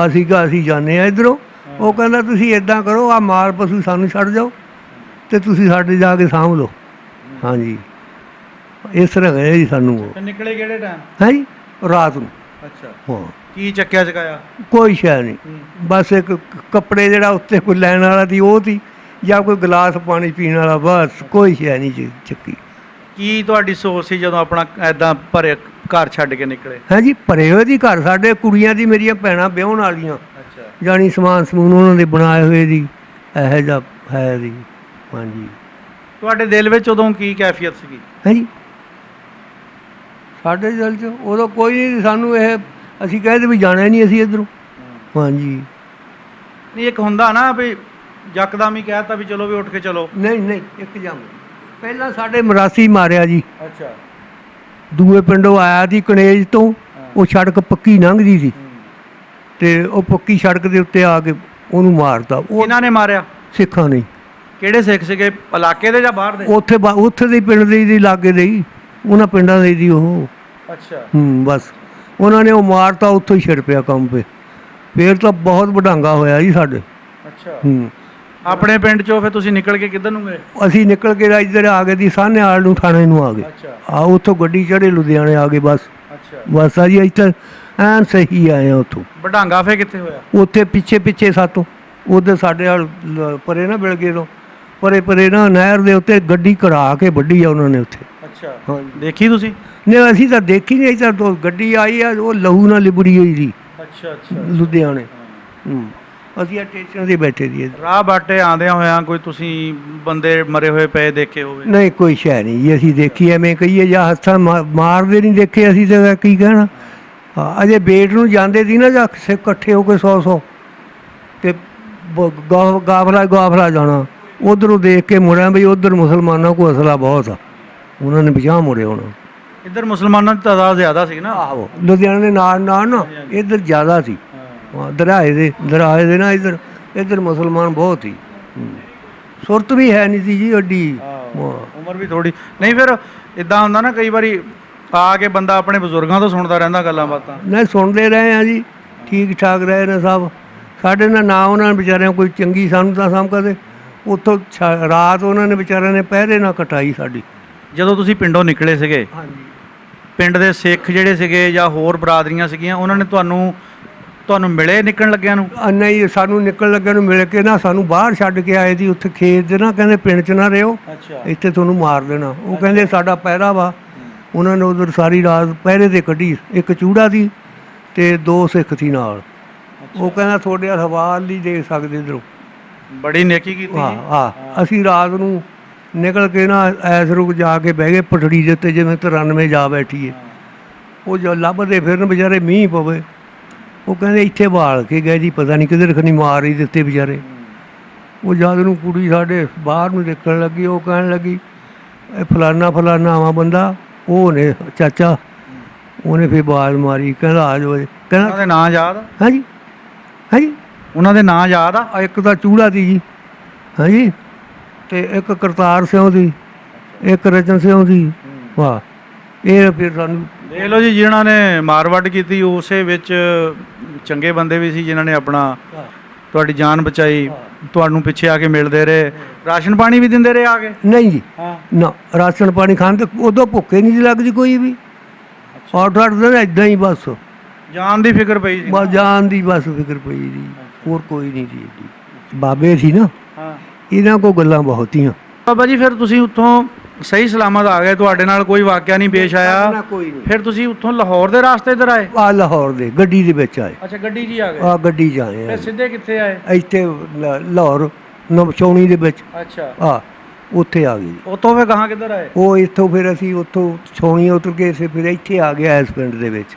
ਅਸੀਂ ਜਾਂਦੇ ਹਾਂ ਇੱਧਰੋਂ। ਉਹ ਕਹਿੰਦਾ ਤੁਸੀਂ ਇੱਦਾਂ ਕਰੋ, ਆਹ ਮਾਲ ਪਸ਼ੂ ਸਾਨੂੰ ਛੱਡ ਜਾਓ, ਅਤੇ ਤੁਸੀਂ ਸਾਡੇ ਜਾ ਕੇ ਸਾਂਭ ਲਓ। ਹਾਂਜੀ, ਇਸ ਤਰ੍ਹਾਂ ਗਏ ਜੀ ਸਾਨੂੰ। ਉਹ ਨਿਕਲੇ ਕਿਹੜੇ ਟਾਈਮ? ਹੈ ਜੀ, ਰਾਤ ਨੂੰ। ਅੱਛਾ। ਹਾਂ। ਕੀ ਚੱਕਿਆ ਚਕਾਇਆ? ਕੋਈ ਸ਼ੈ ਨਹੀਂ, ਬਸ ਇੱਕ ਕੱਪੜੇ ਜਿਹੜਾ ਉੱਤੇ ਕੋਈ ਲੈਣ ਵਾਲਾ ਸੀ ਉਹ ਸੀ, ਜਾਂ ਕੋਈ ਗਲਾਸ ਪਾਣੀ ਪੀਣ ਵਾਲਾ, ਬਸ ਕੋਈ ਸ਼ੈ ਨਹੀਂ ਚੱਕੀ। ਕੀ ਤੁਹਾਡੀ ਸੋਚ ਸੀ ਜਦੋਂ ਆਪਣਾ ਐਦਾਂ ਭਰੇ ਘਰ ਛੱਡ ਕੇ ਨਿਕਲੇ? ਹੈ ਜੀ, ਭਰੇ ਹੋਏ ਦੀ ਘਰ ਸਾਡੇ, ਕੁੜੀਆਂ ਦੀ ਮੇਰੀਆਂ ਭੈਣਾਂ ਵਿਆਹੁਣ ਵਾਲੀਆਂ। ਅੱਛਾ। ਜਾਣੀ ਸਮਾਨ ਉਹਨਾਂ ਦੇ ਬਣਾਏ ਹੋਏ ਦੀ, ਇਹੋ ਜਿਹਾ ਹੈ ਜੀ। ਹਾਂਜੀ। ਤੁਹਾਡੇ ਦਿਲ ਵਿੱਚ ਉਦੋਂ ਕੀ ਕੈਫੀਅਤ ਸੀਗੀ? ਹੈ ਜੀ, ਸਾਡੇ ਦਿਲ 'ਚ ਉਦੋਂ ਕੋਈ ਨਹੀਂ ਸਾਨੂੰ। ਇਹ ਅਸੀਂ ਕਹਿੰਦੇ ਵੀ ਜਾਣਾ ਹੀ ਨਹੀਂ ਅਸੀਂ ਇੱਧਰੋਂ। ਹਾਂਜੀ। ਨਹੀਂ, ਇੱਕ ਹੁੰਦਾ ਨਾ ਵੀ ਯਕਦਮ ਹੀ ਕਹਿਤਾ ਵੀ ਚਲੋ ਵੀ ਉੱਠ ਕੇ ਚਲੋ। ਨਹੀਂ, ਇੱਕ ਜਮ ਪਹਿਲਾਂ ਸਾਡੇ ਮਰਾਸੀ ਮਾਰਿਆ ਜੀ। ਅੱਛਾ। ਦੂਏ ਪਿੰਡੋਂ ਆਇਆ ਸੀ ਕਨੇਜ ਤੋਂ। ਉਹ ਸੜਕ ਪੱਕੀ ਲੰਘਦੀ ਸੀ, ਤੇ ਉਹ ਪੱਕੀ ਸੜਕ ਦੇ ਉੱਤੇ ਆ ਕੇ ਉਹਨੂੰ ਮਾਰਤਾ। ਇਹਨਾਂ ਨੇ ਮਾਰਿਆ? ਸਿੱਖਾਂ ਨੇ। ਕਿਹੜੇ ਸਿੱਖ ਸੀਗੇ, ਇਲਾਕੇ ਦੇ ਜਾਂ ਬਾਹਰ ਦੇ? ਉੱਥੇ ਦੇ ਪਿੰਡ ਦੇ ਹੀ, ਲਾਗੇ ਦੇ ਹੀ, ਉਹਨਾਂ ਪਿੰਡਾਂ ਦੇ ਹੀ ਉਹ। ਅੱਛਾ। ਬਸ ਉਹਨਾਂ ਨੇ ਉਹ ਮਾਰਤਾ, ਉੱਥੋਂ ਹੀ ਛਿੜ ਪਿਆ ਕੰਮ ਫੇਰ ਤਾਂ ਬਹੁਤ ਵਡਾਂਗਾ ਹੋਇਆ ਜੀ ਸਾਡੇ। ਅੱਛਾ। ਆਪਣੇ ਪਿੰਡ ਚੋਂ ਫਿਰ ਤੁਸੀਂ ਨਿਕਲ ਕੇ ਕਿੱਧਰ ਨੂੰ ਗਏ? ਅਸੀਂ ਨਿਕਲ ਕੇ ਇੱਧਰ ਆ ਗਏ ਦੀ ਸਾਹਨੇਵਾਲ ਨੂੰ, ਥਾਣੇ ਨੂੰ ਆ ਗਏ। ਅੱਛਾ। ਉੱਥੋਂ ਗੱਡੀ ਚੜ੍ਹੇ ਲੁਧਿਆਣੇ ਆ ਗਏ ਬਸ। ਅੱਛਾ। ਬਸ ਆ ਜੀ ਇੱਥੇ ਐਨ ਸਹੀ ਆਏ ਆ ਉੱਥੋਂ। ਵਡਾਂਗਾ ਫੇ ਕਿੱਥੇ ਹੋਇਆ? ਉੱਥੇ ਪਿੱਛੇ ਸਾਤੋਂ ਉਧਰ ਸਾਡੇ ਵਾਲ ਪਰੇ ਨਾ ਬਿਲਗੇ ਤੋਂ ਪਰੇ ਨਾ ਨਹਿਰ ਦੇ ਉੱਤੇ ਗੱਡੀ ਕਢਾ ਕੇ ਵੱਢੀ ਆ ਉਹਨਾਂ ਨੇ ਉੱਥੇ। ਅੱਛਾ। ਹਾਂ, ਦੇਖੀ ਤੁਸੀਂ? ਨਹੀਂ ਅਸੀਂ ਤਾਂ ਦੇਖੀ ਨਹੀਂ, ਤਾਂ ਗੱਡੀ ਆਈ ਆ, ਉਹ ਲਹੂ ਨਾਲ ਲਿਬੜੀ ਹੋਈ ਸੀ। ਅੱਛਾ। ਅੱਛਾ। ਲੁਧਿਆਣੇ। ਅਸੀਂ ਆ ਸਟੇਸ਼ਨ 'ਤੇ ਬੈਠੇ ਸੀ। ਰਾਹ ਬਾਟੇ ਆਉਂਦਿਆਂ ਹੋਇਆਂ ਕੋਈ ਤੁਸੀਂ ਬੰਦੇ ਮਰੇ ਹੋਏ ਪਏ ਦੇਖੇ ਹੋਵੇ? ਨਹੀਂ, ਕੋਈ ਸ਼ੈ ਨਹੀਂ ਜੀ ਅਸੀਂ ਦੇਖੀ, ਐਵੇਂ ਕਹੀਏ ਜਾਂ ਹੱਥਾਂ ਮਾਰਦੇ ਨਹੀਂ ਦੇਖੇ ਅਸੀਂ, ਤਾਂ ਕੀ ਕਹਿਣਾ। ਅਜੇ ਬੇਟ ਨੂੰ ਜਾਂਦੇ ਸੀ ਨਾ, ਜਾਂ ਇਕੱਠੇ ਹੋ ਕੇ 100 ਤੇ ਗਾਫਲਾ ਜਾਣਾ, ਉਧਰੋਂ ਦੇਖ ਕੇ ਮੁੜਿਆ ਬਈ ਉਧਰ ਮੁਸਲਮਾਨਾਂ ਕੋਲ ਅਸਲਾ ਬਹੁਤ ਆ, ਉਹਨਾਂ ਨੇ ਪਿਛਾਂਹ ਮੁੜੇ ਹੋਣਾ। ਇੱਧਰ ਮੁਸਲਮਾਨਾਂ ਦੀ ਤਾਦਾਦ ਜ਼ਿਆਦਾ ਸੀ ਨਾ? ਆਹੋ, ਲੁਧਿਆਣੇ ਦੇ ਨਾਲ ਨਾ ਇੱਧਰ ਜ਼ਿਆਦਾ ਸੀ। ਦਰਿਆਏ ਦੇ ਨਾ ਇੱਧਰ ਮੁਸਲਮਾਨ ਬਹੁਤ ਸੀ। ਸੁਰਤ ਵੀ ਹੈ ਨਹੀਂ ਸੀ ਜੀ ਅੱਡੀ, ਉਮਰ ਵੀ ਥੋੜੀ ਨਹੀਂ। ਫਿਰ ਇਦਾਂ ਹੁੰਦਾ ਨਾ ਕਈ ਵਾਰੀ ਆ ਕੇ ਬੰਦਾ ਆਪਣੇ ਬਜ਼ੁਰਗਾਂ ਤੋਂ ਸੁਣਦਾ ਰਹਿੰਦਾ ਗੱਲਾਂ ਬਾਤਾਂ। ਨਹੀਂ, ਸੁਣਦੇ ਰਹੇ ਆ ਜੀ, ਠੀਕ ਠਾਕ ਰਹੇ ਨੇ ਸਭ ਸਾਡੇ ਨਾਲ। ਨਾ ਉਹਨਾਂ ਨੇ ਵਿਚਾਰਿਆਂ ਕੋਈ ਚੰਗੀ ਸਾਨੂੰ ਤਾਂ ਸਮਝਦੇ, ਉੱਥੋਂ ਰਾਤ ਉਹਨਾਂ ਨੇ ਵਿਚਾਰਿਆਂ ਨੇ ਪਹਿਰੇ ਨਾਲ ਕਟਾਈ ਸਾਡੀ। ਜਦੋਂ ਤੁਸੀਂ ਪਿੰਡੋਂ ਨਿਕਲੇ ਸੀਗੇ, ਹਾਂਜੀ, ਪਿੰਡ ਦੇ ਸਿੱਖ ਜਿਹੜੇ ਸੀਗੇ ਜਾਂ ਹੋਰ ਬਰਾਦਰੀਆਂ ਸੀਗੀਆਂ, ਉਹਨਾਂ ਨੇ ਤੁਹਾਨੂੰ ਮਿਲੇ ਨਿਕਲਣ ਲੱਗਿਆਂ ਨੂੰ? ਨਹੀਂ, ਸਾਨੂੰ ਨਿਕਲਣ ਲੱਗਿਆਂ ਨੂੰ ਮਿਲ ਕੇ ਨਾ ਸਾਨੂੰ ਬਾਹਰ ਛੱਡ ਕੇ ਆਏ ਸੀ ਉੱਥੇ ਖੇਤ ਦੇ ਨਾ, ਕਹਿੰਦੇ ਪਿੰਡ 'ਚ ਨਾ ਰਿਓ, ਇੱਥੇ ਤੁਹਾਨੂੰ ਮਾਰ ਦੇਣਾ। ਉਹ ਕਹਿੰਦੇ ਸਾਡਾ ਪਹਿਰਾ ਵਾ। ਉਹਨਾਂ ਨੇ ਉਧਰ ਸਾਰੀ ਰਾਤ ਪਹਿਰੇ 'ਤੇ ਕੱਢੀ। ਇੱਕ ਚੂੜਾ ਸੀ ਤੇ 2 ਸਿੱਖ ਸੀ ਨਾਲ। ਉਹ ਕਹਿੰਦਾ ਤੁਹਾਡੇ ਹਵਾਲ ਨਹੀਂ ਦੇ ਸਕਦੇ ਇੱਧਰੋਂ। ਬੜੀ ਨੇਕੀ ਕੀਤੀ। ਅਸੀਂ ਰਾਤ ਨੂੰ ਨਿਕਲ ਕੇ ਨਾ ਐਸ ਰੁਕ ਜਾ ਕੇ ਬਹਿ ਗਏ ਪਟੜੀ ਦੇ ਉੱਤੇ, ਜਿਵੇਂ 93 ਜਾ ਬੈਠੀਏ। ਉਹ ਜੋ ਲੱਭਦੇ ਫਿਰਨ ਵਿਚਾਰੇ, ਮੀਂਹ ਪਵੇ। ਉਹ ਕਹਿੰਦੇ ਇੱਥੇ ਬਾਲ ਕੇ ਗਏ ਜੀ, ਪਤਾ ਨਹੀਂ ਕਿਧਰ ਖਣੀ ਮਾਰ ਹੀ ਦਿੱਤੇ ਵਿਚਾਰੇ। ਉਹ ਜਦ ਨੂੰ ਕੁੜੀ ਸਾਡੇ ਬਾਹਰ ਨੂੰ ਦੇਖਣ ਲੱਗੀ, ਉਹ ਕਹਿਣ ਲੱਗੀ ਇਹ ਫਲਾਨਾ ਆਵਾ ਬੰਦਾ, ਉਹ ਨੇ ਚਾਚਾ। ਉਹਨੇ ਫਿਰ ਬਾਲ ਮਾਰੀ, ਕਹਿੰਦਾ ਆ ਜਾਓ। ਕਹਿੰਦਾ ਉਹਨਾਂ ਦੇ ਨਾਂ ਯਾਦ? ਹਾਂਜੀ ਉਹਨਾਂ ਦੇ ਨਾਂ ਯਾਦ ਆ? ਇੱਕ ਤਾਂ ਚੂੜਾ ਦੀ ਜੀ, ਹਾਂਜੀ, ਤੇ ਇੱਕ ਕਰਤਾਰ ਸਿੰਘ ਦੀ, ਇੱਕ ਰਚਨ ਸਿੰਘ ਦੀ। ਵਾਹ, ਇਹ ਫਿਰ ਸਾਨੂੰ ਦੇਖ ਲਓ ਜੀ, ਜਿਨ੍ਹਾਂ ਨੇ ਮਾਰਵੱਢ ਕੀਤੀ ਉਸੇ ਵਿੱਚ ਚੰਗੇ ਬੰਦੇ ਵੀ ਸੀ, ਜਿਨ੍ਹਾਂ ਨੇ ਆਪਣਾ ਤੁਹਾਡੀ ਜਾਨ ਬਚਾਈ, ਤੁਹਾਨੂੰ ਪਿੱਛੇ ਆ ਕੇ ਮਿਲਦੇ ਰਹੇ, ਰਾਸ਼ਨ ਪਾਣੀ ਵੀ ਦਿੰਦੇ ਰਹੇ ਆ ਕੇ? ਨਹੀਂ ਜੀ, ਨਾ ਰਾਸ਼ਨ ਪਾਣੀ ਖਾਣ ਤੇ ਉਦੋਂ ਭੁੱਖੇ ਨਹੀਂ ਲੱਗਦੀ ਕੋਈ ਵੀ। 8 ਦਿਨ ਇੱਦਾਂ ਹੀ ਬਸ ਜਾਨ ਦੀ ਫਿਕਰ ਪਈ ਸੀ? ਬਸ ਜਾਨ ਦੀ ਬਸ ਫਿਕਰ ਪਈ ਜੀ, ਹੋਰ ਕੋਈ ਨਹੀਂ ਸੀ। ਬਾਬੇ ਸੀ ਨਾ, ਇਹਨਾਂ ਕੋਲ ਗੱਲਾਂ ਬਹੁਤੀਆਂ। ਬਾਬਾ ਜੀ, ਫਿਰ ਤੁਸੀਂ ਉੱਥੋਂ ਸਹੀ ਸਲਾਮਤ ਆ ਗਏ, ਤੁਹਾਡੇ ਨਾਲ ਕੋਈ ਵਾਕਿਆ ਨਹੀਂ ਪੇਸ਼ ਆਇਆ? ਫਿਰ ਤੁਸੀਂ ਉੱਥੋਂ ਲਾਹੌਰ ਦੇ ਰਾਸਤੇ ਇੱਧਰ ਆਏ? ਲਾਹੌਰ ਦੇ ਗੱਡੀ ਦੇ ਵਿੱਚ ਆਏ। ਅੱਛਾ, ਗੱਡੀ 'ਚ ਹੀ ਆ ਗਏ? ਗੱਡੀ 'ਚ ਆਏ। ਫਿਰ ਸਿੱਧੇ ਕਿੱਥੇ ਆਏ? ਇੱਥੇ ਲਾਹੌਰ ਨਵਛਾਉਣੀ ਦੇ ਵਿੱਚ। ਅੱਛਾ। ਉੱਥੇ ਆ ਗਏ। ਉੱਥੋਂ ਫਿਰ ਕਹਾਂ ਕਿੱਧਰ ਆਏ? ਉਹ ਇੱਥੋਂ ਫਿਰ ਅਸੀਂ ਉੱਥੋਂ ਛਾਉਣੀ ਉਤਰ ਕੇ ਫਿਰ ਇੱਥੇ ਆ ਗਿਆ ਇਸ ਪਿੰਡ ਦੇ ਵਿੱਚ।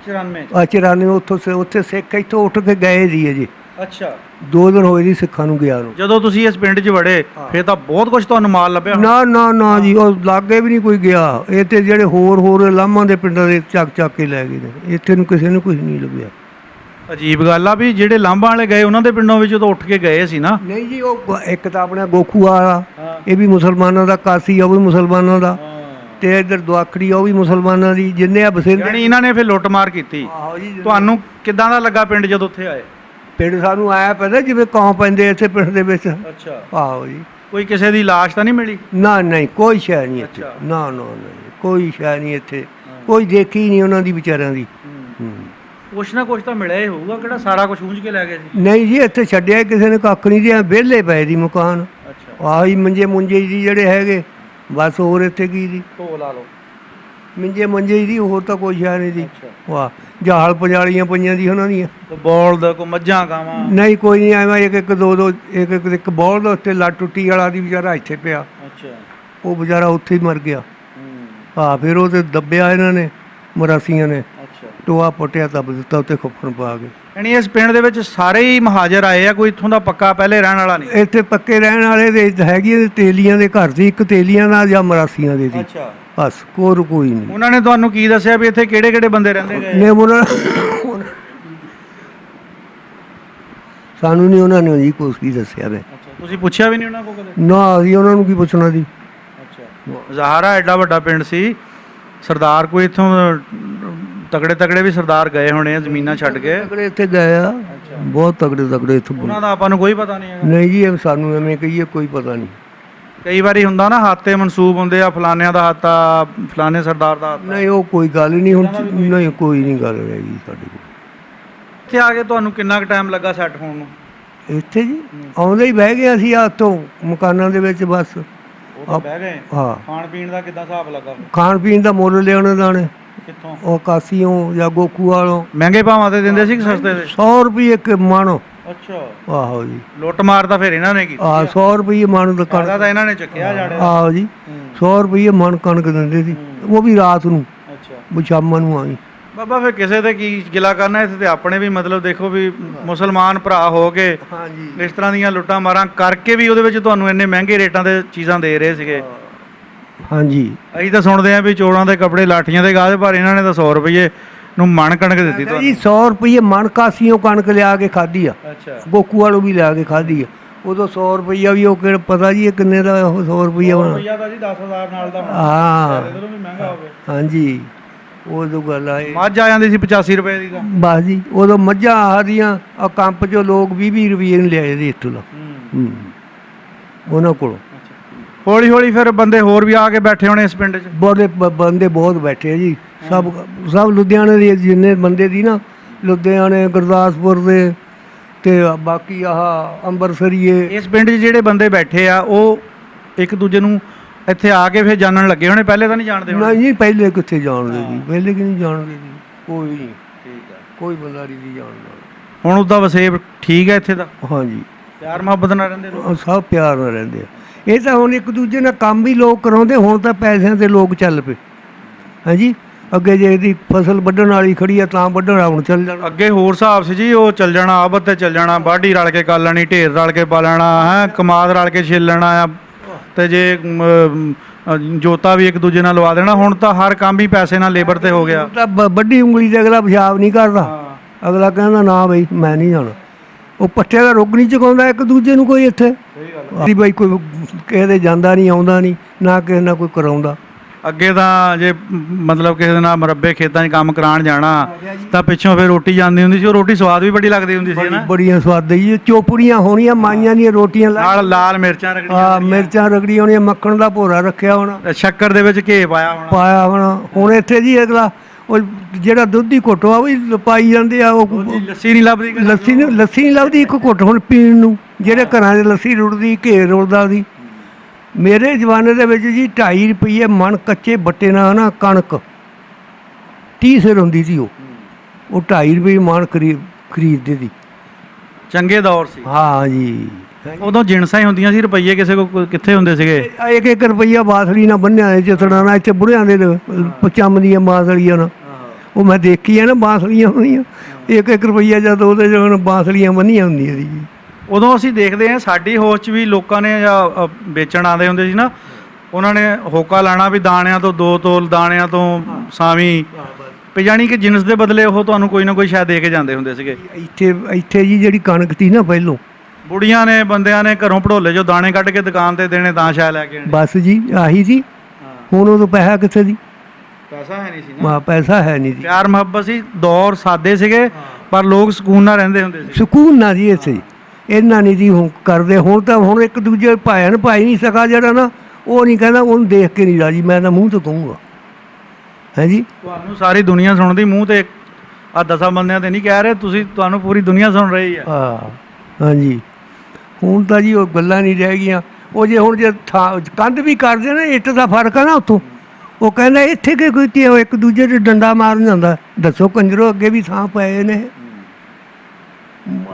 94 ਉੱਥੇ ਸਿੱਖ ਇੱਥੋਂ ਉੱਠ ਕੇ ਗਏ ਸੀ ਅਜੇ। ਅੱਛਾ। 2 ਦਿਨ ਹੋਏ ਸੀ ਸਿੱਖਾਂ ਨੂੰ ਗਿਆ ਨੂੰ। ਜਦੋਂ ਤੁਸੀਂ ਇਸ ਪਿੰਡ 'ਚ ਵੜੇ ਫਿਰ ਤਾਂ ਬਹੁਤ ਕੁਝ ਤੁਹਾਨੂੰ ਮਾਲ ਲੱਭਿਆ? ਨਾ ਜੀ, ਉਹ ਲਾਗੇ ਵੀ ਨਹੀਂ ਕੋਈ ਗਿਆ। ਇਹ ਤੇ ਜਿਹੜੇ ਹੋਰ ਲਾਮਾਂ ਦੇ ਪਿੰਡਾਂ ਦੇ ਚੱਕ ਕੇ ਲੈ ਗਏ ਨੇ, ਇੱਥੇ ਨੂੰ ਕਿਸੇ ਨੂੰ ਕੁਝ ਨਹੀਂ ਲੱਭਿਆ। ਅਜੀਬ ਗੱਲ ਆ ਵੀ ਜਿਹੜੇ ਲਾਂਭਾਂ ਵਾਲੇ ਗਏ ਉਹਨਾਂ ਦੇ ਪਿੰਡੋਂ ਵਿੱਚ ਤਾਂ ਉੱਠ ਕੇ ਗਏ ਸੀ ਨਾ? ਨਹੀਂ ਜੀ, ਉਹ ਇੱਕ ਤਾਂ ਆਪਣਾ ਗੋਖੂ ਵਾਲਾ, ਇਹ ਵੀ ਮੁਸਲਮਾਨਾਂ ਦਾ, ਕਾਸੀ ਆ ਉਹ ਵੀ ਮੁਸਲਮਾਨਾਂ ਦਾ, ਤੇ ਇੱਧਰ ਦੁਆਖੜੀ ਆ ਉਹ ਵੀ ਮੁਸਲਮਾਨਾਂ ਦੀ। ਜਿੰਨੇ ਆ ਬਸੇਰੇ, ਯਾਨੀ ਇਹਨਾਂ ਨੇ ਫਿਰ ਲੁੱਟਮਾਰ ਕੀਤੀ। ਤੁਹਾਨੂੰ ਕਿੱਦਾਂ ਦਾ ਲੱਗਾ ਪਿੰਡ ਜਦੋਂ ਉੱਥੇ ਆਏ? ਪਿੰਡ ਸਾਨੂੰ ਆਇਆ ਪਤਾ ਜਿਵੇਂ ਕੌਂ ਪੈਂਦੇ ਇੱਥੇ ਪਿੰਡ ਦੇ ਵਿੱਚ। ਅੱਛਾ। ਆਹੋ ਜੀ। ਕੋਈ ਕਿਸੇ ਦੀ ਲਾਸ਼ ਤਾਂ ਨਹੀਂ ਮਿਲੀ? ਨਹੀਂ, ਕੋਈ ਸ਼ੈ ਨਹੀਂ ਇੱਥੇ। ਨਾ ਕੋਈ ਸ਼ੈ ਨਹੀਂ ਇੱਥੇ, ਕੋਈ ਦੇਖੀ ਨਹੀਂ ਉਹਨਾਂ ਦੀ ਵਿਚਾਰਿਆਂ ਦੀ। ਕੁਛ ਨਾ ਕੁਛ ਤਾਂ ਮਿਲਿਆ ਹੀ ਹੋਊਗਾ, ਕਿਹੜਾ ਸਾਰਾ ਕੁਝ ਉਂਝ ਕੇ ਲੈ ਗਏ ਸੀ? ਨਹੀਂ ਜੀ, ਇੱਥੇ ਛੱਡਿਆ ਕਿਸੇ ਨੇ ਕੱਖ ਨਹੀਂ ਜੀ, ਵਿਹਲੇ ਪਏ ਦੀ ਮਕਾਨ। ਅੱਛਾ। ਆਹੀ ਮੰਜੇ ਜੀ ਜਿਹੜੇ ਹੈਗੇ ਬਸ, ਹੋਰ ਇੱਥੇ ਕੀ ਜੀ। ਢੋ ਲਾ ਲਓ, ਮੰਜੇ ਜੀ, ਹੋਰ ਤਾਂ ਕੋਈ ਸ਼ੈ ਨਹੀਂ ਜੀ। ਵਾਹ, ਜਹਾਲ ਪੰਜਾਲੀਆਂ ਪਈਆਂ ਦੀ ਉਹਨਾਂ ਦੀਆਂ। ਬੋਲਦ ਕੋ ਮੱਝਾਂ ਗਾਵਾਂ? ਨਹੀਂ, ਕੋਈ ਨਹੀਂ, ਐਵੇਂ ਇੱਕ ਦੋ ਇੱਕ ਬੋਲਦ ਉੱਤੇ ਲੱਤ ਟੁੱਟੀ ਵਾਲਾ ਦੀ ਵਿਚਾਰਾ ਇੱਥੇ ਪਿਆ। ਅੱਛਾ। ਉਹ ਵਿਚਾਰਾ ਉੱਥੇ ਹੀ ਮਰ ਗਿਆ। ਫਿਰ ਉਹ ਤੇ ਦੱਬਿਆ ਇਹਨਾਂ ਨੇ, ਮਰਾਸੀਆਂ ਨੇ। ਟੋਆ ਪਟਿਆ, ਦੱਬ ਦਿੱਤਾ ਉੱਤੇ ਖੁੱਫਣ ਪਾ ਕੇ। ਯਾਨੀ ਇਸ ਪਿੰਡ ਦੇ ਵਿੱਚ ਸਾਰੇ ਹੀ ਮਹਾਜਰ ਆਏ ਆ, ਕੋਈ ਇੱਥੋਂ ਦਾ ਪੱਕਾ ਪਹਿਲੇ ਰਹਿਣ ਵਾਲਾ ਨਹੀਂ? ਇੱਥੇ ਪੱਕੇ ਰਹਿਣ ਵਾਲੇ ਦੇ ਹੈਗੀ ਤੇਲੀਆਂ ਦੇ ਘਰ ਸੀ, ਇੱਕ ਤੇਲੀਆਂ ਨਾਲ ਜਾਂ ਮਰਾਸੀਆਂ ਦੇ ਸੀ। ਅੱਛਾ। ਬਸ ਹੋਰ ਕੋਈ ਨਹੀਂ। ਉਹਨਾਂ ਨੇ ਤੁਹਾਨੂੰ ਕੀ ਦੱਸਿਆ ਵੀ ਇੱਥੇ ਕਿਹੜੇ ਬੰਦੇ ਰਹਿੰਦੇ ਗਏ? ਸਾਨੂੰ ਨਹੀਂ ਉਹਨਾਂ ਨੇ ਜੀ ਕੁਛ ਵੀ ਦੱਸਿਆ ਵੇ। ਤੁਸੀਂ ਪੁੱਛਿਆ ਵੀ ਨਹੀਂ ਉਹਨਾਂ ਕੋਲ ਕਦੇ? ਨਾ ਅਸੀਂ ਉਹਨਾਂ ਨੂੰ ਕੀ ਪੁੱਛਣਾ ਸੀ। ਅੱਛਾ। ਜ਼ਹਾਰਾ ਐਡਾ ਵੱਡਾ ਪਿੰਡ ਸੀ, ਸਰਦਾਰ ਕੋਈ ਇੱਥੋਂ ਤਗੜੇ ਤਗੜੇ ਵੀ ਸਰਦਾਰ ਗਏ ਹੋਣੇ ਆ ਜ਼ਮੀਨਾਂ ਛੱਡ ਕੇ। ਤਗੜੇ ਇੱਥੇ ਗਏ ਆ, ਬਹੁਤ ਤਗੜੇ ਤਗੜੇ ਇੱਥੋਂ। ਉਹਨਾਂ ਦਾ ਆਪਾਂ ਨੂੰ ਕੋਈ ਪਤਾ ਨਹੀਂ ਹੈਗਾ। ਨਹੀਂ ਜੀ, ਇਹ ਸਾਨੂੰ ਐਵੇਂ ਕਹੀਏ ਕੋਈ ਪਤਾ ਨਹੀਂ। ਕਈ ਵਾਰੀ ਹੁੰਦਾ ਨਾ ਹਾਤੇ ਮਨਸੂਬ ਹੁੰਦੇ ਆ, ਫਲਾਨਿਆਂ ਦਾ ਹਾਤਾ, ਫਲਾਣੇ ਸਰਦਾਰ ਦਾ ਹਾਤਾ। ਨਹੀਂ ਉਹ ਕੋਈ ਗੱਲ ਹੀ ਨਹੀਂ ਹੁਣ। ਨਹੀਂ ਕੋਈ ਨਹੀਂ ਗੱਲ ਰਹੀ ਸਾਡੇ ਕੋਲ। ਇੱਥੇ ਆ ਕੇ ਤੁਹਾਨੂੰ ਕਿੰਨਾ ਕੁ ਟਾਈਮ ਲੱਗਾ ਸੈੱਟ ਹੋਣ ਨੂੰ? ਇੱਥੇ ਜੀ ਆਉਂਦੇ ਹੀ ਬਹਿ ਗਏ ਅਸੀਂ ਤੋਂ ਮਕਾਨਾਂ ਦੇ ਵਿੱਚ ਬਸ। ਉਹ ਤਾਂ ਬਹਿ ਗਏ। ਹਾਂ। ਖਾਣ ਪੀਣ ਦਾ ਕਿੱਦਾਂ ਹਿਸਾਬ ਲੱਗਾ? ਖਾਣ ਪੀਣ ਦਾ ਮੁੱਲ ਲਿਆਉਣੇ ਦਾਣੇ ਕਿੱਥੋਂ? ਉਹ ਕਾਸੀਓਂ ਜਾਂ ਗੋਕੂ ਵਾਲੋਂ। ਮਹਿੰਗੇ ਭਾਵਾਂ ਤੇ ਦਿੰਦੇ ਸੀ ਕਿ ਸਸਤੇ ਦੇ? 100 ਰੁਪਏ ਇੱਕ ਮਣ। ਅੱਛਾ। ਆਹੋ ਜੀ। ਲੁੱਟ ਮਾਰ ਤਾਂ ਫਿਰ ਇਹਨਾਂ ਨੇ ਕੀਤੀ। 100 ਰੁਪਏ ਮਣ ਦਾ ਕਰਦਾ ਤਾਂ ਇਹਨਾਂ ਨੇ ਚੱਕਿਆ ਜਾੜਿਆ। ਆਹੋ ਜੀ। 100 ਰੁਪਏ ਮਣ ਕਣਕ ਦਿੰਦੇ ਸੀ, ਉਹ ਵੀ ਰਾਤ ਨੂੰ। ਅੱਛਾ। ਸ਼ਾਮਾਂ ਨੂੰ ਆਈ। ਬਾਬਾ ਫਿਰ ਕਿਸੇ ਤੇ ਕੀ ਗਿਲਾ ਕਰਨਾ? ਇੱਥੇ ਤੇ ਆਪਣੇ ਵੀ ਮਤਲਬ ਦੇਖੋ ਵੀ ਮੁਸਲਮਾਨ ਭਰਾ ਹੋ ਕੇ ਹਾਂਜੀ ਇਸ ਤਰ੍ਹਾਂ ਦੀਆਂ ਲੁੱਟਾਂ ਮਾਰਾਂ ਕਰਕੇ ਵੀ ਉਹਦੇ ਵਿੱਚ ਤੁਹਾਨੂੰ ਇੰਨੇ ਮਹਿੰਗੇ ਰੇਟਾਂ ਦੇ ਚੀਜ਼ਾਂ ਦੇ ਰਹੇ ਸੀਗੇ। ਹਾਂਜੀ। ਅਸੀਂ ਤਾਂ ਸੁਣਦੇ ਆਂ ਵੀ ਚੋਰਾਂ ਦੇ ਕੱਪੜੇ ਲਾਠੀਆਂ ਦੇ ਗਾਹ, ਪਰ ਇਹਨਾਂ ਨੇ ਤਾਂ 100 ਰੁਪਏ ਨੂੰ ਮਣ ਕਣਕ ਦਿੱਤੀ ਜੀ। ਤੁਹਾਨੂੰ। 100 ਰੁਪਏ ਮਣ ਕਾਸੀਓਂ ਕਣਕ ਲਿਆ ਕੇ ਖਾਧੀ ਆ। ਅੱਛਾ। ਗੋਕੂ ਵਾਲੋਂ ਵੀ ਲਿਆ ਕੇ ਖਾਧੀ ਆ। ਉਦੋਂ 100 ਰੁਪਈਆ ਵੀ ਉਹ ਕਿਹੜਾ ਪਤਾ ਜੀ ਇਹ ਕਿੰਨੇ ਦਾ? ਉਹ 100 ਰੁਪਈਆ ਹੋਣਾ। ਰੁਪਈਆ ਤਾਂ ਜੀ 10,000 ਨਾਲ ਦਾ ਹਾਂ। ਇਹਦੇ ਤੋਂ ਵੀ ਮਹਿੰਗਾ ਹੋਵੇ। ਹਾਂਜੀ। ਉਦੋਂ ਗੱਲ ਆਏ ਮੱਝ ਆ ਜਾਂਦੀ ਸੀ 85 ਰੁਪਏ ਦੀ ਤਾਂ। ਬਸ ਜੀ, ਉਦੋਂ ਮੱਝਾਂ ਆਦੀਆਂ ਆ ਕੰਪ ਚੋਂ ਲੋਕ 20-20 ਰੁਪਏ ਨੂੰ ਲਿਆਏ ਦੇ ਇੱਥੋਂ ਦਾ। ਉਹਨਾਂ ਕੋਲੋਂ। ਹੌਲੀ ਹੌਲੀ ਫਿਰ ਬੰਦੇ ਹੋਰ ਵੀ ਆ ਕੇ ਬੈਠੇ ਹੋਣੇ ਇਸ ਪਿੰਡ 'ਚ? ਬੜੇ ਬੰਦੇ ਬਹੁਤ ਬੈਠੇ ਆ ਜੀ। ਸਭ ਲੁਧਿਆਣੇ ਦੇ ਜਿੰਨੇ ਬੰਦੇ ਦੀ ਨਾ, ਲੁਧਿਆਣੇ, ਗੁਰਦਾਸਪੁਰ ਦੇ ਤੇ ਬਾਕੀ ਆਹ ਅੰਮ੍ਰਿਤਸਰੀਏ। ਇਸ ਪਿੰਡ 'ਚ ਜਿਹੜੇ ਬੰਦੇ ਬੈਠੇ ਆ ਉਹ ਇੱਕ ਦੂਜੇ ਨੂੰ ਇੱਥੇ ਆ ਕੇ ਫਿਰ ਜਾਣਨ ਲੱਗੇ ਹੋਣੇ, ਪਹਿਲੇ ਤਾਂ ਨਹੀਂ ਜਾਣਦੇ ਹੋਣੇ? ਨਹੀਂ ਜੀ, ਪਹਿਲੇ ਕਿੱਥੇ ਜਾਣਦੇ ਸੀ, ਪਹਿਲੇ ਕਿ ਨਹੀਂ ਜਾਣਦੇ ਸੀ ਕੋਈ ਨਹੀਂ। ਠੀਕ ਹੈ। ਕੋਈ ਬੰਦਾ ਨਹੀਂ ਜਾਣਦਾ। ਹੁਣ ਉਹਦਾ ਵਸੇਬ ਠੀਕ ਹੈ ਇੱਥੇ ਦਾ? ਹਾਂਜੀ। ਪਿਆਰ ਮੁਹੱਬਤ ਨਾਲ ਰਹਿੰਦੇ ਲੋਕ? ਸਭ ਪਿਆਰ ਨਾਲ ਰਹਿੰਦੇ ਆ। ਇਹ ਤਾਂ ਹੁਣ ਇੱਕ ਦੂਜੇ ਨਾਲ ਕੰਮ ਵੀ ਲੋਕ ਕਰਾਉਂਦੇ, ਹੁਣ ਤਾਂ ਪੈਸਿਆਂ ਤੇ ਲੋਕ ਚੱਲ ਪਏ। ਹਾਂਜੀ। ਅੱਗੇ ਜੇ ਇਹਦੀ ਫਸਲ ਵੱਢਣ ਵਾਲੀ ਖੜੀ ਆ ਤਾਂ ਵੱਢਣ, ਹੁਣ ਚੱਲ ਜਾਣਾ। ਅੱਗੇ ਹੋਰ ਹਿਸਾਬ ਸੀ ਜੀ, ਉਹ ਚੱਲ ਜਾਣਾ ਆਬਤ ਤੇ ਚੱਲ ਜਾਣਾ, ਵਾਢੀ ਰਲ ਕੇ ਕਰ ਲੈਣੀ, ਢੇਰ ਰਲ ਕੇ ਪਾ ਲੈਣਾ ਹੈ, ਕਮਾਦ ਰਲ ਕੇ ਛਿੱਲ ਲੈਣਾ ਆ, ਤੇ ਜੇ ਜੋਤਾ ਵੀ ਇੱਕ ਦੂਜੇ ਨਾਲ ਲਵਾ ਦੇਣਾ। ਹੁਣ ਤਾਂ ਹਰ ਕੰਮ ਹੀ ਪੈਸੇ ਨਾਲ, ਲੇਬਰ ਤੇ ਹੋ ਗਿਆ। ਤਾਂ ਵੱਡੀ ਉਂਗਲੀ ਤੇ ਅਗਲਾ ਪਿਸ਼ਾਬ ਨਹੀਂ ਕਰਦਾ। ਅਗਲਾ ਕਹਿੰਦਾ ਨਾ ਬਈ ਮੈਂ ਨਹੀਂ ਜਾਣਾ। ਉਹ ਪੱਠੇ ਦਾ ਰੁੱਗ ਨਹੀਂ ਚੁਕਾਉਂਦਾ ਇੱਕ ਦੂਜੇ ਨੂੰ ਕੋਈ ਇੱਥੇ। ਸਹੀ ਬਈ ਕੋਈ ਕਿਸੇ ਦੇ ਜਾਂਦਾ ਨਹੀਂ, ਆਉਂਦਾ ਨਹੀਂ, ਨਾ ਕਿਸੇ ਨਾਲ ਕੋਈ ਕਰਾਉਂਦਾ। ਅੱਗੇ ਤਾਂ ਜੇ ਮਤਲਬ ਕਿਸੇ ਦੇ ਨਾਲ ਮਰੱਬੇ ਖੇਤਾਂ 'ਚ ਕੰਮ ਕਰਾਉਣ ਜਾਣਾ ਤਾਂ ਪਿੱਛੋਂ ਫਿਰ ਰੋਟੀ ਜਾਂਦੀ ਹੁੰਦੀ ਸੀ। ਉਹ ਰੋਟੀ ਸਵਾਦ ਵੀ ਬੜੀ ਲੱਗਦੀ ਹੁੰਦੀ ਸੀ ਨਾ। ਬੜੀਆਂ ਸਵਾਦ ਜੀ। ਚੋਪੜੀਆਂ ਹੋਣੀਆਂ, ਮਾਈਆਂ ਦੀਆਂ ਰੋਟੀਆਂ ਨਾਲ ਲਾਲ ਮਿਰਚਾਂ ਰਗੜੀਆਂ। ਮਿਰਚਾਂ ਰਗੜੀਆਂ ਹੋਣੀਆਂ, ਮੱਖਣ ਦਾ ਭੋਰਾ ਰੱਖਿਆ ਹੋਣਾ, ਸ਼ੱਕਰ ਦੇ ਵਿੱਚ ਘੇ ਪਾਇਆ ਹੋਣਾ। ਹੁਣ ਇੱਥੇ ਜੀ ਅਗਲਾ ਉਹ ਜਿਹੜਾ ਦੁੱਧ ਦੀ ਘੁੱਟ ਆ ਉਹ ਵੀ ਪਾਈ ਜਾਂਦੇ ਆ। ਉਹ ਲੱਸੀ ਨਹੀਂ ਲੱਭਦੀ। ਲੱਸੀ ਨਹੀਂ ਲੱਭਦੀ ਇੱਕ ਘੁੱਟ ਹੁਣ ਪੀਣ ਨੂੰ। ਜਿਹੜੇ ਘਰਾਂ 'ਚ ਲੱਸੀ ਰੁੜਦੀ, ਘੇ ਰੁੜਦਾ ਸੀ। ਮੇਰੇ ਜ਼ਮਾਨੇ ਦੇ ਵਿੱਚ ਜੀ 2.5 ਰੁਪਏ ਮਣ ਕੱਚੇ ਬੱਟੇ ਨਾਲ ਨਾ ਕਣਕ 30 ਸਿਰ ਹੁੰਦੀ ਸੀ। ਉਹ 2.5 ਰੁਪਏ ਮਣ ਖਰੀਦਦੇ ਸੀ। ਚੰਗੇ ਦੌਰ ਸੀ। ਹਾਂ ਜੀ। ਉਦੋਂ ਜਿਣਸਾਂ ਹੀ ਹੁੰਦੀਆਂ ਸੀ, ਰੁਪਈਏ ਕਿਸੇ ਕੋ ਕਿੱਥੇ ਹੁੰਦੇ ਸੀਗੇ? 1-1 ਰੁਪਈਆ ਬਾਸਲੀ ਨਾਲ ਬੰਨਿਆ ਚਿਤੜਾਂ ਨਾਲ। ਇੱਥੇ ਬੁੜਿਆਂ ਦੇ ਚੰਮ ਦੀਆਂ ਬਾਸਲੀਆਂ ਨਾਲ ਉਹ ਮੈਂ ਦੇਖੀ ਆ ਨਾ, ਬਾਸਲੀਆਂ ਹੁੰਦੀਆਂ 1-1 ਰੁਪਈਆ ਜਦ ਉਹਦੇ ਜਦੋਂ ਬਾਸਲੀਆਂ ਬੰਨੀਆਂ ਹੁੰਦੀਆਂ ਸੀ। ਉਦੋਂ ਅਸੀਂ ਦੇਖਦੇ ਹਾਂ ਸਾਡੀ ਹੋਸ਼ 'ਚ ਵੀ ਲੋਕਾਂ ਨੇ ਜਾਂ ਵੇਚਣ ਆਉਂਦੇ ਹੁੰਦੇ ਸੀ ਨਾ, ਉਹਨਾਂ ਨੇ ਹੋਕਾ ਲਾਣਾ ਵੀ ਦਾਣਿਆਂ ਤੋਂ 2 ਤੋਲ, ਦਾਣਿਆਂ ਤੋਂ ਸਾਵੀਂ, ਵੀ ਜਾਣੀ ਕਿ ਜਿਨਸ ਦੇ ਬਦਲੇ ਉਹ ਤੁਹਾਨੂੰ ਕੋਈ ਨਾ ਕੋਈ ਸ਼ਾਇਦ ਦੇ ਕੇ ਜਾਂਦੇ ਹੁੰਦੇ ਸੀਗੇ। ਇੱਥੇ ਜੀ ਜਿਹੜੀ ਕਣਕ ਸੀ ਨਾ ਪਹਿਲੋਂ, ਬੁੜੀਆਂ ਨੇ ਬੰਦਿਆਂ ਨੇ ਘਰੋਂ ਭੜੋਲੇ ਜੋ ਦਾਣੇ ਕੱਢ ਕੇ ਦੁਕਾਨ ਤੇ ਦੇਣੇ ਤਾਂ ਸ਼ਾਇਦ ਲੈ ਕੇ ਆਣੇ। ਬਸ ਜੀ ਆਹੀ ਸੀ। ਹੁਣ ਉਦੋਂ ਪੈਸਾ ਕਿੱਥੇ ਸੀ? ਪੈਸਾ ਹੈ ਨਹੀਂ ਸੀ ਨਾ। ਪੈਸਾ ਹੈ ਨਹੀਂ ਸੀ। ਪਿਆਰ ਮੁਹੱਬਤ ਸੀ, ਦੌਰ ਸਾਦੇ ਸੀਗੇ, ਪਰ ਲੋਕ ਸਕੂਨ ਨਾਲ ਰਹਿੰਦੇ ਹੁੰਦੇ ਸੀ। ਸਕੂਨ ਨਾਲ ਜੀ ਇੱਥੇ ਇਹਨਾਂ ਨਹੀਂ ਜੀ ਹੁਣ ਕਰਦੇ। ਹੁਣ ਇੱਕ ਦੂਜੇ ਭਾਈ ਨਹੀਂ ਸਕਾ ਜਿਹੜਾ ਨਾ, ਉਹ ਨਹੀਂ ਕਹਿੰਦਾ, ਉਹਨੂੰ ਦੇਖ ਕੇ ਨਹੀਂ ਰਾਜੀ। ਮੈਂ ਤਾਂ ਮੂੰਹ ਤੋਂ ਕਹੂੰਗਾ। ਹੈ ਜੀ। ਤੁਹਾਨੂੰ ਸਾਰੀ ਦੁਨੀਆ ਸੁਣਦੀ, ਮੂੰਹ ਤੇ ਆ 10 ਬੰਦਿਆਂ ਤੇ ਨਹੀਂ ਕਹਿ ਰਹੇ ਤੁਸੀਂ, ਤੁਹਾਨੂੰ ਪੂਰੀ ਦੁਨੀਆ ਸੁਣ ਰਹੀ ਆ। ਹਾਂਜੀ। ਹੁਣ ਤਾਂ ਜੀ ਉਹ ਗੱਲਾਂ ਨਹੀਂ ਰਹਿ ਗਈਆਂ। ਉਹ ਜੇ ਹੁਣ ਜੇ ਕੰਧ ਵੀ ਕਰਦੇ ਨਾ, ਇੱਟ ਦਾ ਫਰਕ ਆ ਨਾ ਉੱਥੋਂ, ਉਹ ਕਹਿੰਦਾ ਇੱਥੇ ਕਿ ਕੋਈ ਇੱਕ ਦੂਜੇ 'ਤੇ ਡੰਡਾ ਮਾਰਨ ਜਾਂਦਾ। ਦੱਸੋ ਕੰਜਰੋ, ਅੱਗੇ ਵੀ ਥਾਂ ਪਏ ਨੇ।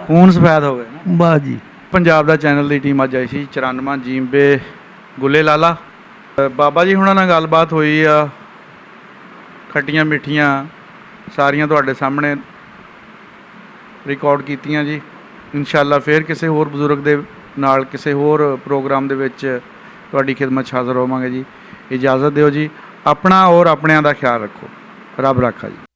ਖੂਨ ਸਫੈਦ ਹੋ ਗਏ ਨਾ। ਬਸ ਜੀ। ਪੰਜਾਬ ਦਾ ਚੈਨਲ ਦੀ ਟੀਮ ਅੱਜ ਆਈ ਸੀ 94 ਜੀਂਬੇ ਗੁੱਲੇ ਲਾਲਾ। ਬਾਬਾ ਜੀ ਹੁਣਾਂ ਨਾਲ ਗੱਲਬਾਤ ਹੋਈ ਆ, ਖੱਟੀਆਂ ਮਿੱਠੀਆਂ ਸਾਰੀਆਂ ਤੁਹਾਡੇ ਸਾਹਮਣੇ ਰਿਕਾਰਡ ਕੀਤੀਆਂ ਜੀ। ਇਨਸ਼ਾਅੱਲਾ ਫਿਰ ਕਿਸੇ ਹੋਰ ਬਜ਼ੁਰਗ ਦੇ ਨਾਲ ਕਿਸੇ ਹੋਰ ਪ੍ਰੋਗਰਾਮ ਦੇ ਵਿੱਚ ਤੁਹਾਡੀ ਖਿਦਮਤ 'ਚ ਹਾਜ਼ਰ ਹੋਵਾਂਗੇ ਜੀ। ਇਜਾਜ਼ਤ ਦਿਓ ਜੀ। ਆਪਣਾ ਔਰ ਆਪਣਿਆਂ ਦਾ ਖਿਆਲ ਰੱਖੋ। ਰੱਬ ਰਾਖਾ ਜੀ।